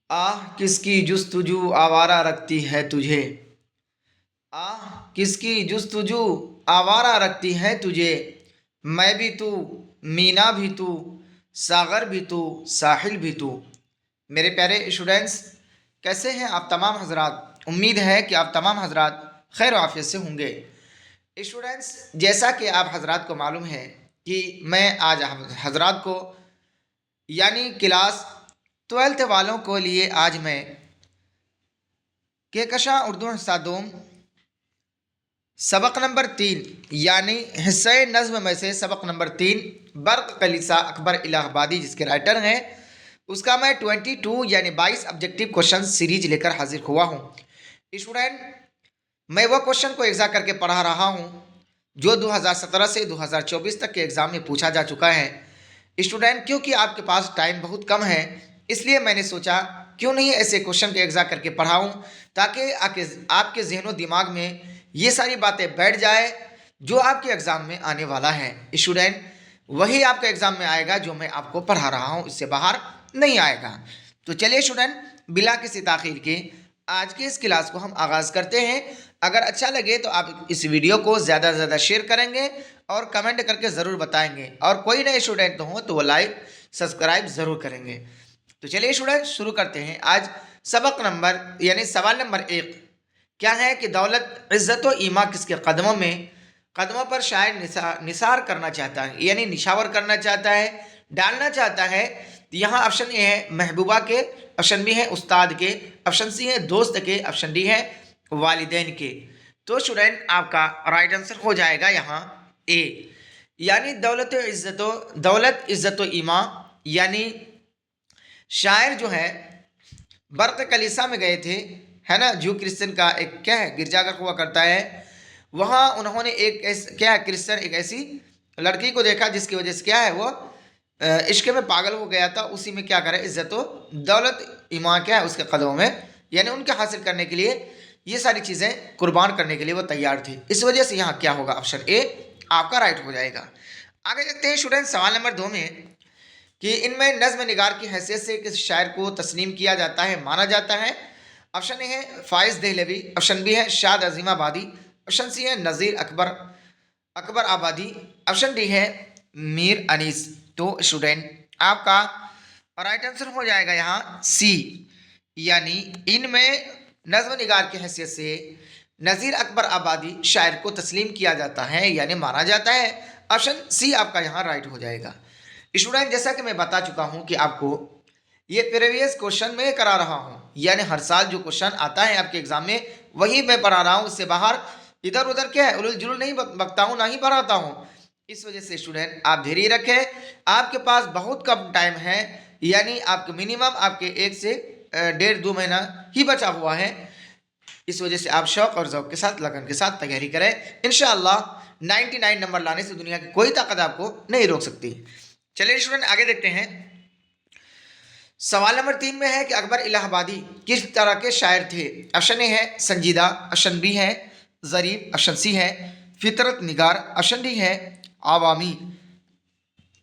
आह किसकी जुस्तजू आवारा रखती है तुझे। आह किसकी जुस्तजू आवारा रखती है तुझे। मैं भी तू, मीना भी तू, सागर भी तू, साहिल भी तू। मेरे प्यारे स्टूडेंट्स, कैसे हैं आप तमाम हजरात। उम्मीद है कि आप तमाम हजरात खैर आफियत से होंगे। स्टूडेंट्स, जैसा कि आप हजरात को मालूम है कि मैं आज हजरात को यानी क्लास 12th वालों को लिए आज मैं केकशा उर्दू सादोम सबक नंबर 3 यानी हिस्से नज़्म में से सबक नंबर 3 बर्क कलीसा अकबर इलाहाबादी जिसके राइटर हैं उसका मैं 22 यानी 22 ऑब्जेक्टिव क्वेश्चन सीरीज लेकर हाजिर हुआ हूँ। स्टूडेंट, मैं वह क्वेश्चन को एग्जाम करके पढ़ा रहा हूँ जो 2017 से 2024 तक के एग्ज़ाम में पूछा जा चुका है। स्टूडेंट, क्योंकि आपके पास टाइम बहुत कम है इसलिए मैंने सोचा क्यों नहीं ऐसे क्वेश्चन के एग्जाम करके पढ़ाऊँ ताकि आपके जहनो दिमाग में ये सारी बातें बैठ जाए जो आपके एग्ज़ाम में आने वाला है। स्टूडेंट, वही आपका एग्ज़ाम में आएगा जो मैं आपको पढ़ा रहा हूँ, इससे बाहर नहीं आएगा। तो चलिए स्टूडेंट, बिला किसी ताख़ीर के आज के इस क्लास को हम आगाज़ करते हैं। अगर अच्छा लगे तो आप इस वीडियो को ज़्यादा से ज़्यादा शेयर करेंगे और कमेंट करके ज़रूर बताएंगे, और कोई नए स्टूडेंट हो तो वो लाइक सब्सक्राइब ज़रूर करेंगे। तो चलिए स्टूडेंट, शुरू करते हैं। आज सबक नंबर यानी सवाल नंबर 1 क्या है कि दौलत इज़्ज़त व ईमा किसके कदमों पर शायर निसार करना चाहता है यानी निशावर करना चाहता है, डालना चाहता है। तो यहाँ ऑप्शन ए है महबूबा के, ऑप्शन बी है उस्ताद के, ऑप्शन सी है दोस्त के, ऑप्शन डी है वालिदैन के। तो स्टूडेंट, आपका राइट आंसर हो जाएगा यहाँ ए यानी दौलत इज़्ज़त व ईमा यानी शायर जो है बर्क कलीसा में गए थे, है ना, जो क्रिश्चियन का एक क्या है गिरजाघर हुआ करता है। वहाँ उन्होंने क्या है क्रिश्चियन एक ऐसी लड़की को देखा जिसकी वजह से क्या है वो इश्क में पागल हो गया था। उसी में क्या करे इज्जत दौलत ईमा क्या है उसके कदमों में, यानी उनके हासिल करने के लिए ये सारी चीज़ें कुर्बान करने के लिए वो तैयार थी। इस वजह से यहाँ क्या होगा, ऑप्शन ए आपका राइट हो जाएगा। आगे देखते हैं स्टूडेंट सवाल नंबर 2 में कि इनमें नज़्म निगार की हैसियत से किस शायर को तस्लीम किया जाता है, माना जाता है। ऑप्शन ए है फ़ाइज़ दहलवी, ऑप्शन बी है शाद अजीम आबादी, ऑप्शन सी है नज़ीर अकबर आबादी, ऑप्शन डी है मीर अनीस। तो स्टूडेंट, आपका राइट आंसर हो जाएगा यहाँ सी यानी इनमें नज़्म निगार की हैसियत से नज़ीर अकबर आबादी शायर को तस्लीम किया जाता है यानी माना जाता है। ऑप्शन सी आपका यहाँ राइट हो जाएगा। स्टूडेंट, जैसा कि मैं बता चुका हूँ कि आपको ये प्रीवियस क्वेश्चन मैं करा रहा हूँ, यानी हर साल जो क्वेश्चन आता है आपके एग्जाम में वही मैं पढ़ा रहा हूँ। इससे बाहर इधर उधर क्या है उलझ जुलूल नहीं बकता हूँ, ना ही पढ़ाता हूँ। इस वजह से स्टूडेंट आप धैर्य रखें, आपके पास बहुत कम टाइम है, यानी आपके मिनिमम आपके 1 से 1.5-2 महीना ही बचा हुआ है। इस वजह से आप शौक और ज़ौक़ के साथ लगन के साथ तैयारी करें। इंशाअल्लाह 99 नंबर लाने से दुनिया की कोई ताकत आपको नहीं रोक सकती। चलिए स्टूडेंट, आगे देखते हैं। सवाल नंबर 3 में है कि अकबर इलाहाबादी किस तरह के शायर थे। ऑप्शन ए है संजीदा, ऑप्शन बी है ज़रीब, ऑप्शन सी है फितरत निगार, ऑप्शन डी है आवामी।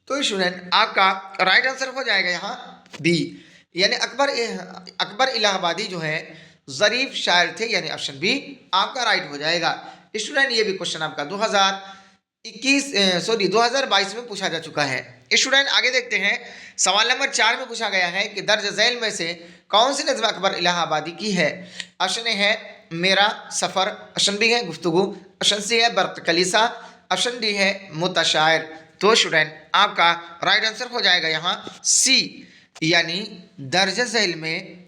तो स्टूडेंट, आपका राइट आंसर हो जाएगा यहाँ बी यानी अकबर इलाहाबादी जो है ज़रीफ शायर थे, यानी ऑप्शन बी आपका राइट हो जाएगा। स्टूडेंट, ये भी क्वेश्चन आपका 2022 में पूछा जा चुका है। स्टूडेंट, आगे देखते हैं। सवाल नंबर 4 में पूछा गया है कि दर्ज झैल में से कौन सी नज़्म अकबर इलाहाबादी की है। ऑप्शन ए है मेरा सफ़र, ऑप्शन बी है गुफ्तगू, ऑप्शन सी है बर्क कलीसा, ऑप्शन डी है मुताशायर। तो स्टूडेंट, आपका राइट आंसर हो जाएगा यहाँ सी यानी दर्ज झैल में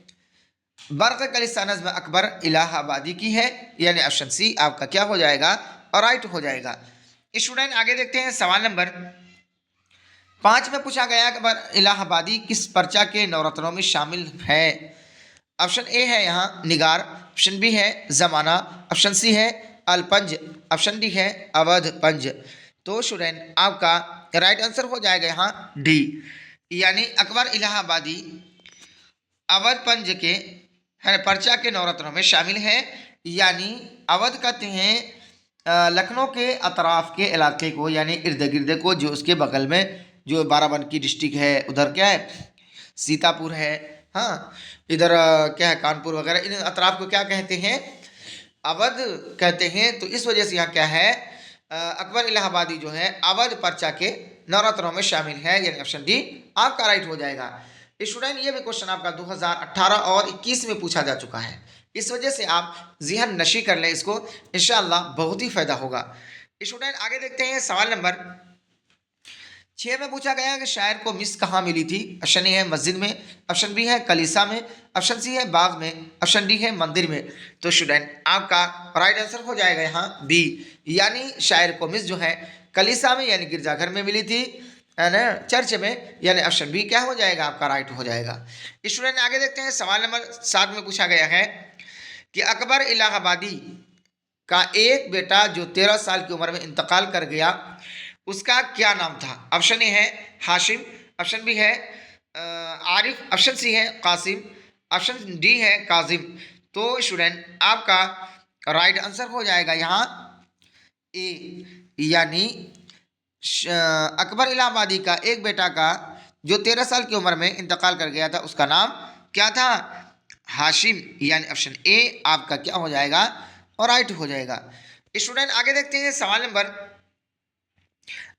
बर्क कलीसा नज़्म अकबर इलाहाबादी की है, यानी ऑप्शन सी आपका क्या हो जाएगा और राइट हो जाएगा। स्टूडेंट, आगे देखते हैं। सवाल नंबर 5 में पूछा गया अकबर इलाहाबादी किस पर्चा के नवरत्नों में शामिल है। ऑप्शन ए है यहाँ निगार, ऑप्शन बी है ज़माना, ऑप्शन सी है अलपंज, ऑप्शन डी है अवध पंज। तो स्टूडेंट, आपका राइट आंसर हो जाएगा यहाँ डी यानी अकबर इलाहाबादी अवध पंज के पर्चा के नवरत्नों में शामिल है, यानी अवध कहते हैं लखनऊ के अतराफ़ के इलाके को, यानी इर्द गिर्द को, जो उसके बगल में जो बाराबंकी डिस्ट्रिक्ट है उधर क्या है सीतापुर है हाँ, इधर क्या है कानपुर वगैरह, इन अतराफ को क्या कहते हैं, अवध कहते हैं। तो इस वजह से यहाँ क्या है, अकबर इलाहाबादी जो है अवध पर्चा के नवरत्नों में शामिल है, यानी ऑप्शन डी आपका राइट हो जाएगा। स्टूडेंट ये भी क्वेश्चन आपका 2018 और 21 में पूछा जा चुका है, इस वजह से आप ज़हन नशी कर लें इसको, इंशाअल्लाह बहुत ही फायदा होगा। स्टूडेंट आगे देखते हैं सवाल नंबर 6 में पूछा गया है कि शायर को मिस कहाँ मिली थी। ऑप्शन ए है मस्जिद में, ऑप्शन बी है कलीसा में, ऑप्शन सी है बाग में, ऑप्शन डी है मंदिर में। तो स्टूडेंट आपका राइट आंसर हो जाएगा यहाँ बी, यानी शायर को मिस जो है कलीसा में यानी गिरजाघर में मिली थी, है ना, चर्च में, यानी ऑप्शन बी क्या हो जाएगा आपका राइट हो जाएगा। स्टूडेंट आगे देखते हैं सवाल नंबर 7 में पूछा गया है कि अकबर इलाहाबादी का एक बेटा जो 13 साल की उम्र में इंतकाल कर गया उसका क्या नाम था। ऑप्शन ए है हाशिम, ऑप्शन बी है आरिफ, ऑप्शन सी है कासिम, ऑप्शन डी है काजिम। तो स्टूडेंट आपका राइट आंसर हो जाएगा यहाँ ए, यानी अकबर इलाहाबादी का एक बेटा का जो 13 साल की उम्र में इंतकाल कर गया था उसका नाम क्या था, हाशिम, यानी ऑप्शन ए आपका क्या हो जाएगा और राइट हो जाएगा। स्टूडेंट आगे देखते हैं सवाल नंबर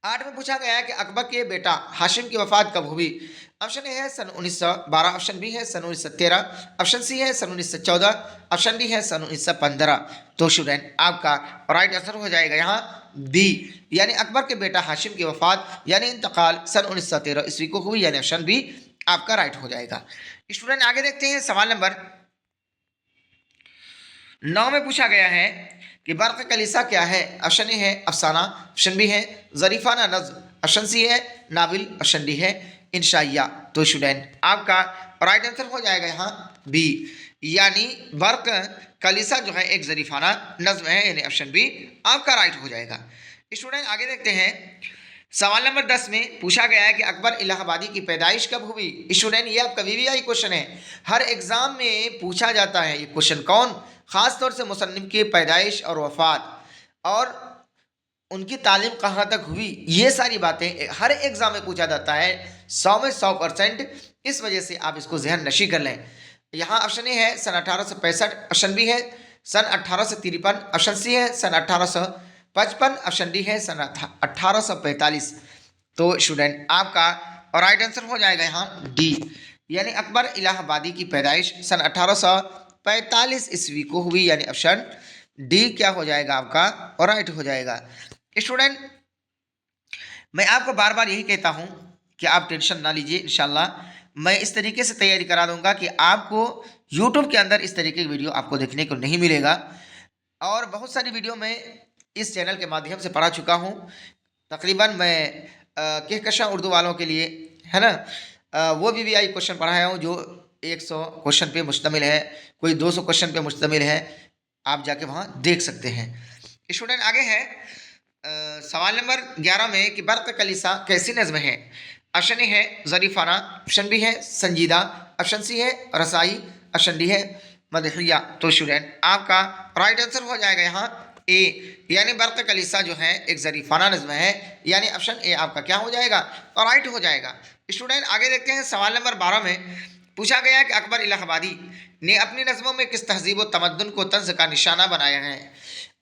8 में पूछा गया है कि अकबर के बेटा हाशिम की वफात कब हुई। ऑप्शन ए है सन 1912, ऑप्शन बी है सन 1913, ऑप्शन सी है सन 1914, ऑप्शन डी है सन 1915। तो स्टूडेंट आपका राइट आंसर हो जाएगा यहाँ बी, यानी अकबर के बेटा हाशिम की वफात यानी इंतकाल सन 1913 ईस्वी को हुई, यानी ऑप्शन बी आपका राइट हो जाएगा। स्टूडेंट आगे देखते हैं सवाल नंबर 9 में पूछा गया है कि बर्क़ कलीसा क्या है। ऑप्शन ए है अफसाना, ऑप्शन बी है ज़रीफ़ाना नज़्म, ऑप्शन सी है नाविल, ऑप्शन डी है इंशाइया। तो स्टूडेंट आपका राइट आंसर हो जाएगा यहाँ बी, यानी बर्क़ कलीसा जो है एक ज़रीफ़ाना नज़्म है, यानी ऑप्शन बी आपका राइट हो जाएगा। स्टूडेंट आगे देखते हैं सवाल नंबर 10 में पूछा गया है कि अकबर इलाहाबादी की पैदाइश कब हुई। स्टूडेंट ये आपका वीवीआई क्वेश्चन है, हर एग्जाम में पूछा जाता है ये क्वेश्चन, कौन, ख़ास तौर से मुसन्निफ़ की पैदाइश और वफ़ात और उनकी तालीम कहाँ तक हुई, ये सारी बातें हर एग्ज़ाम में पूछा जाता है 100 में 100%। इस वजह से आप इसको जहन नशी कर लें। यहाँ ऑप्शन ए है सन 1865, ऑप्शन बी है सन 1853, ऑप्शन सी है सन 1855, ऑप्शन डी है सन 1845। तो स्टूडेंट आपका राइट आंसर हो जाएगा यहाँ डी, यानी अकबर इलाहाबादी की पैदाइश सन 1845 ईस्वी को हुई, यानी ऑप्शन डी क्या हो जाएगा आपका और राइट हो जाएगा। स्टूडेंट मैं आपको बार बार यही कहता हूँ कि आप टेंशन ना लीजिए, इंशाल्लाह मैं इस तरीके से तैयारी करा दूंगा कि आपको यूट्यूब के अंदर इस तरीके की वीडियो आपको देखने को नहीं मिलेगा। और बहुत सारी वीडियो मैं इस चैनल के माध्यम से पढ़ा चुका हूँ, तकरीबन मैं कहकशा उर्दू वालों के लिए, है ना, वो वीवीआई क्वेश्चन पढ़ाया हूँ जो 100 क्वेश्चन पे मुश्तमिल है, कोई 200 क्वेश्चन पे मुश्तमिल है, आप जाके वहाँ देख सकते हैं। स्टूडेंट आगे है सवाल नंबर 11 में कि बर्क़ कलीसा कैसी नज़्म है। ऑप्शन ए है ज़रीफ़ाना, ऑप्शन बी है संजीदा, ऑप्शन सी है रसाई, ऑप्शन डी है मदहिया। तो स्टूडेंट आपका राइट आंसर हो जाएगा यहाँ ए, यानी बर्क़ कलीसा जो है एक ज़रीफ़ाना नज़्म है, यानी ऑप्शन ए आपका क्या हो जाएगा और राइट हो जाएगा। स्टूडेंट आगे देखते हैं सवाल नंबर 12 में पूछा गया कि अकबर इलाहाबादी ने अपनी नज़मों में किस तहजीब व तमद्दुन को तंज़ का निशाना बनाया है।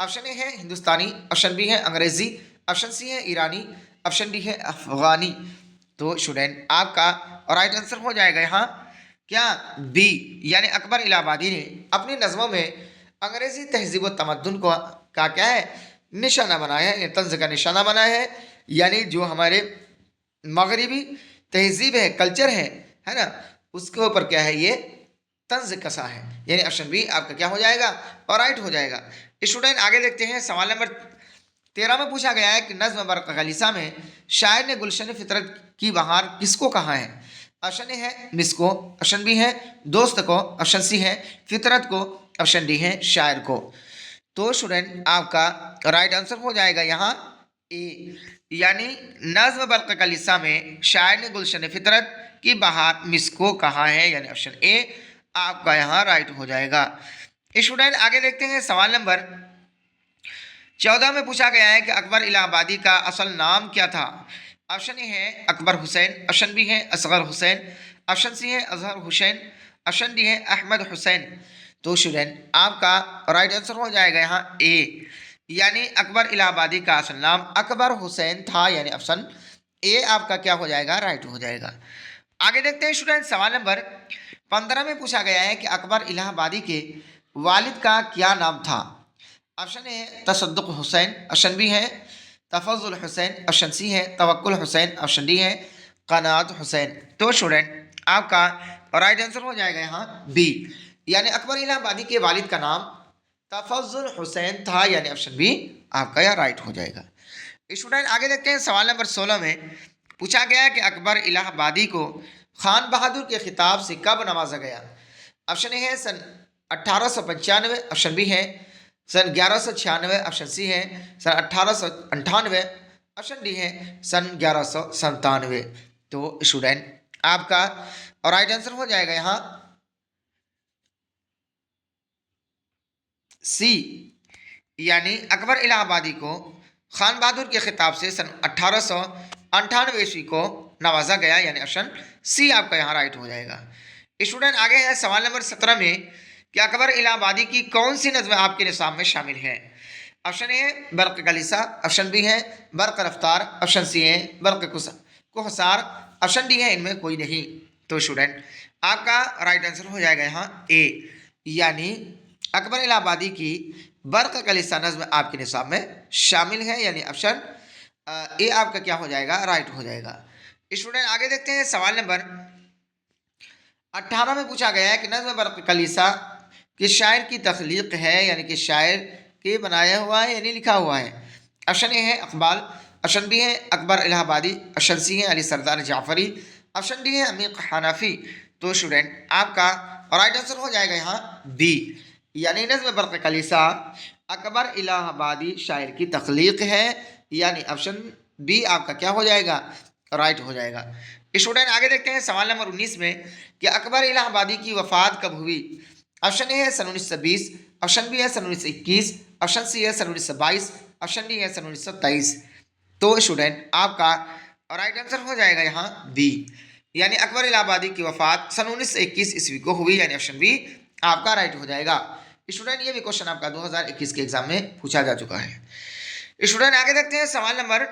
ऑप्शन ए है हिंदुस्तानी, ऑप्शन बी है अंग्रेज़ी, ऑप्शन सी है ईरानी, ऑप्शन डी है अफ़गानी। तो स्टूडेंट आपका राइट आंसर हो जाएगा यहाँ क्या बी, यानी अकबर इलाहाबादी ने अपनी नज़मों में अंग्रेज़ी तहजीब व तमद्दुन को का क्या है निशाना बनाया है, तंज़ का निशाना बनाया है, यानी जो हमारे मगरिबी तहजीब है, कल्चर है ना, उसके ऊपर क्या है ये तंज कसा है, यानी ऑप्शन बी आपका क्या हो जाएगा और राइट हो जाएगा। स्टूडेंट आगे देखते हैं सवाल नंबर 13 में पूछा गया है कि नज़्म बर्क़ कलीसा में शायर ने गुलशन फितरत की बहार किसको कहा है। ऑप्शन ए है मिस को, ऑप्शन बी है दोस्त को, ऑप्शन सी है फितरत को, ऑप्शन डी है शायर को। तो स्टूडेंट आपका राइट आंसर हो जाएगा यहाँ ए, यानी नज़्म बर्क़ कलीसा में शायर ने गुलशन फितरत की बहार मिस को कहा है, यानी ऑप्शन ए आपका यहाँ राइट हो जाएगा। स्टूडेंट आगे देखते हैं सवाल नंबर 14 में पूछा गया है कि अकबर इलाहाबादी का असल नाम क्या था। ऑप्शन ए है अकबर हुसैन, ऑप्शन बी है असगर हुसैन, ऑप्शन सी है अजहर हुसैन, ऑप्शन डी है अहमद हुसैन। तो स्टूडेंट आपका राइट आंसर हो जाएगा यहाँ ए, यानी अकबर इलाहाबादी का असल नाम अकबर हुसैन था, यानी ऑप्शन ए आपका क्या हो जाएगा, राइट हो जाएगा। आगे देखते हैं स्टूडेंट, सवाल नंबर 15 में पूछा गया है कि अकबर इलाहाबादी के वालिद का क्या नाम था। ऑप्शन ए है तसद्दुक हुसैन, ऑप्शन बी है तफजुल हुसैन, ऑप्शन सी है तवक्कुल हुसैन, ऑप्शन डी है कनात हुसैन। तो स्टूडेंट आपका राइट आंसर हो जाएगा यहाँ बी, यानी अकबर इलाहाबादी के वालिद का नाम तफजुल हुसैन था, यानी ऑप्शन बी आपका यह राइट हो जाएगा। स्टूडेंट आगे देखते हैं, सवाल नंबर 16 में पूछा गया है कि अकबर इलाहाबादी को खान बहादुर के खिताब से कब नवाजा गया। ऑप्शन ए है सन 1895, ऑप्शन बी है सन 1196, ऑप्शन सी है सन 1898, ऑप्शन डी है सन 1197। तो स्टूडेंट आपका राइट आंसर हो जाएगा यहाँ सी, यानी अकबर इलाहाबादी को खान बहादुर के खिताब से सन 1898 ईस्वी को नवाजा गया, यानी ऑप्शन सी आपका यहाँ राइट हो जाएगा। स्टूडेंट आगे है सवाल नंबर 17 में कि अकबर इलाहाबादी की कौन सी नज़्म आपके निसाब में शामिल है। ऑप्शन ए है बर्क़ कलिसा, ऑप्शन बी है बर्क़ रफ्तार, ऑप्शन सी है बर्क़ कुहसार, ऑप्शन डी है इनमें कोई नहीं। तो स्टूडेंट आपका राइट आंसर हो जाएगा यहाँ ए, यानी अकबर इलाहाबादी की बर्क़ कलिसा नज़्म आपके निसाब में शामिल है, यानी ऑप्शन ए आपका क्या हो जाएगा, राइट हो जाएगा। स्टूडेंट आगे देखते हैं, सवाल नंबर 18 में पूछा गया है कि नज़्म बर्क़ कलिसा किस शायर की तख्लीक है, यानी कि शायर के बनाया हुआ है यानी लिखा हुआ है। ऑप्शन ए है अकबाल, ऑप्शन बी है अकबर इलाहाबादी, ऑप्शन सी है अली सरदार जाफरी, ऑप्शन डी है अमीर हनाफी। तो स्टूडेंट आपका राइट आंसर हो जाएगा यहाँ बी, यानी नज़्म बर्क़ कलिसा अकबर इलाहाबादी शायर की तख्लीक है, यानी ऑप्शन बी आपका क्या हो जाएगा, राइट हो जाएगा। स्टूडेंट आगे देखते हैं, सवाल नंबर 19 में कि अकबर इलाहाबादी की वफ़ात कब हुई। ऑप्शन ए है सन 1920, ऑप्शन बी है सन 1921, ऑप्शन सी है सन 1922, ऑप्शन डी है सन 1923। तो स्टूडेंट आपका राइट आंसर हो जाएगा यहाँ बी, यानी अकबर इलाहाबादी की वफ़ात सन 1921 ईस्वी को हुई, यानी ऑप्शन बी आपका राइट हो जाएगा। स्टूडेंट ये भी क्वेश्चन आपका 2021 के एग्जाम में पूछा जा चुका है। स्टूडेंट आगे देखते हैं, सवाल नंबर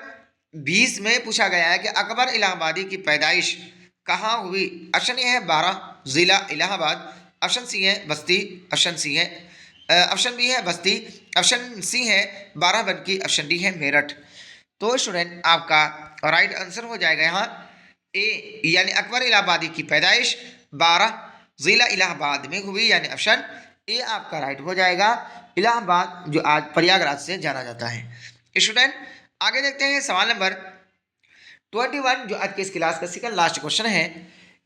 20 में पूछा गया है कि अकबर इलाहाबादी की पैदाइश कहाँ हुई। ऑप्शन ए है बारा ज़िला इलाहाबाद, ऑप्शन सी है बस्ती, ऑप्शन बी है बस्ती, ऑप्शन सी है बाराबंकी, ऑप्शन डी है मेरठ। तो स्टूडेंट आपका राइट आंसर हो जाएगा यहाँ ए, यानी अकबर इलाहाबादी की पैदाइश बारा ज़िला इलाहाबाद में हुई, यानी ऑप्शन ए आपका राइट हो जाएगा। इलाहाबाद जो आज प्रयागराज से जाना जाता है। स्टूडेंट आगे देखते हैं, सवाल नंबर 21 जो आज के इस क्लास का सेकंड लास्ट क्वेश्चन है,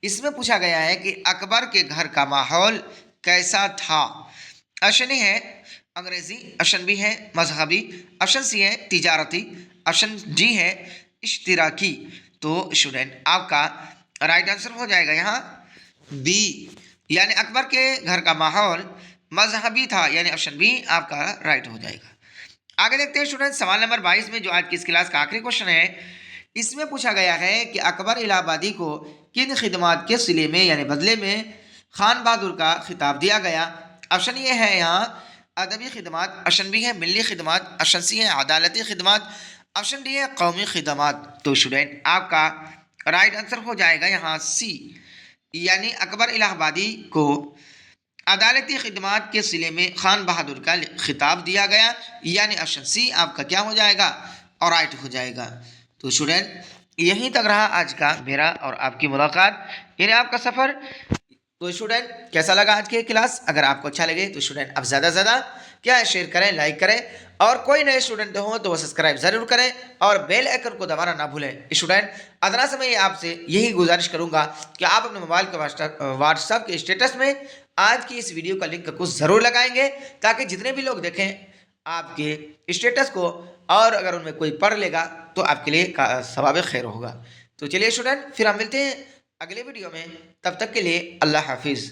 इसमें पूछा गया है कि अकबर के घर का माहौल कैसा था। ऑप्शन ए है अंग्रेजी, ऑप्शन बी है मजहबी, ऑप्शन सी है तिजारती, ऑप्शन डी है इश्तिराकी। तो स्टूडेंट आपका राइट आंसर हो जाएगा यहाँ बी, यानी अकबर के घर का माहौल मजहबी था, यानी ऑप्शन बी आपका राइट हो जाएगा। आगे देखते हैं स्टूडेंट, सवाल नंबर 22 में जो आज की इस क्लास का आखिरी क्वेश्चन है, इसमें पूछा गया है कि अकबर इलाहाबादी को किन खिदमात के सिले में यानी बदले में खान बहादुर का खिताब दिया गया। ऑप्शन ये है यहाँ अदबी खिदमात, ऑप्शन बी है मिली खिदमात, ऑप्शन सी है अदालती खिदमात, ऑप्शन डी है कौमी खिदमात। तो स्टूडेंट आपका राइट आंसर हो जाएगा यहाँ सी, यानी अकबर इलाहाबादी को अदालती खिदमात के सिले में खान बहादुर का खिताब दिया गया, यानी ऑप्शन सी आपका क्या हो जाएगा और राइट हो जाएगा। तो स्टूडेंट यहीं तक रहा आज का मेरा और आपकी मुलाकात, यानी आपका सफ़र। तो स्टूडेंट कैसा लगा आज की क्लास? अगर आपको अच्छा लगे तो स्टूडेंट आप ज़्यादा से ज़्यादा क्या है शेयर करें, लाइक करें, और कोई नए स्टूडेंट हो तो वो सब्सक्राइब ज़रूर करें और बेल आइकन को दबाना ना भूलें। स्टूडेंट अदना से मैं आपसे यही गुजारिश करूंगा कि आप अपने मोबाइल के व्हाट्सएप के स्टेटस में आज की इस वीडियो का लिंक को ज़रूर लगाएंगे, ताकि जितने भी लोग देखें आपके स्टेटस को, और अगर उनमें कोई पढ़ लेगा तो आपके लिए सवाब खैर होगा। तो चलिए स्टूडेंट, फिर हम मिलते हैं अगले वीडियो में, तब तक के लिए अल्लाह हाफिज़।